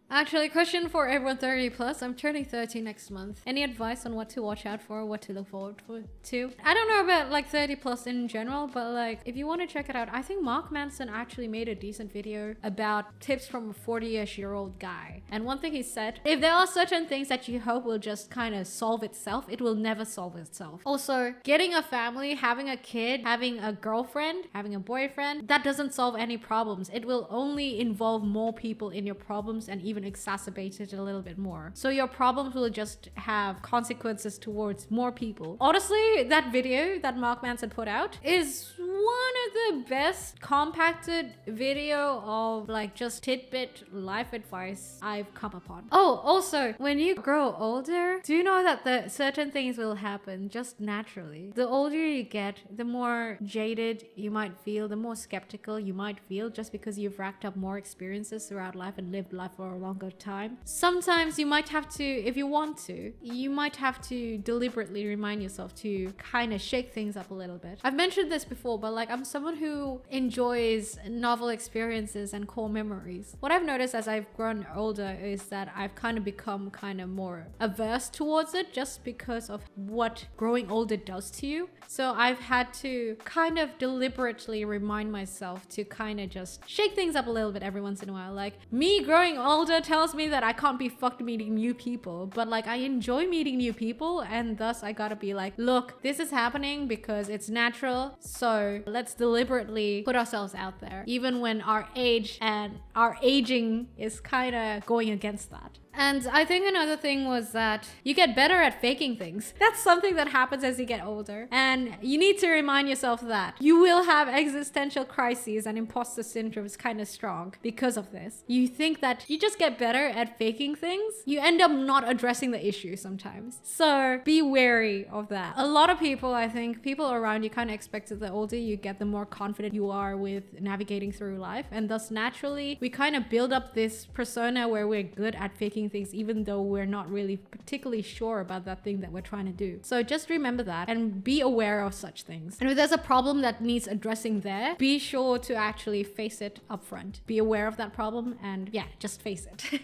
Actually, question for everyone 30 plus. I'm turning 30 next month. Any advice on what to watch out for, what to look forward to? I don't know about like 30 plus in general, but like if you want to check it out, I think Mark Manson actually made a decent video about tips from a 40-ish-year-old guy. And one thing he said, if there are certain things that you hope will just kind of solve itself, it will never solve itself. Also, getting a family, having a kid, having a girlfriend, having a boyfriend, that doesn't solve any problems. It will only involve more people in your problems and even exacerbate it a little bit more. So your problems will just have consequences towards more people. Honestly, that video that Mark Manson put out is one of the best compacted video of like just tidbit life advice I've come upon. Oh, also, when you grow older, do you know that the certain things will happen just naturally? The older you get, the more jaded you might feel, the more skeptical you might feel, just because you've racked up more experiences throughout life and lived life for a longer time. Sometimes you might have to, if you want to, you might have to deliberately remind yourself to kind of shake things up a little bit. I've mentioned this before, but like I'm someone who enjoys novel experiences and core memories. What I've noticed as I've grown older is that I've kind of become kind of more averse towards it just because of what growing older does to you. So I've had to kind of deliberately remind myself to kind of just shake things up a little bit every once in a while. Like me growing older tells me that I can't be fucked meeting new people, but like I enjoy meeting new people, and thus I gotta be like, look, this is happening because it's natural, so let's deliberately put ourselves out there even when our age and our aging is kind of going against that. And I think another thing was that you get better at faking things. That's something that happens as you get older. And you need to remind yourself that you will have existential crises, and imposter syndrome is kind of strong because of this. You think that you just get better at faking things. You end up not addressing the issue sometimes. So be wary of that. A lot of people, I think, people around you kind of expect that the older you get, the more confident you are with navigating through life. And thus naturally, we kind of build up this persona where we're good at faking things even though we're not really particularly sure about that thing that we're trying to do. So just remember that and be aware of such things. And if there's a problem that needs addressing there, be sure to actually face it up front. Be aware of that problem and yeah, just face it.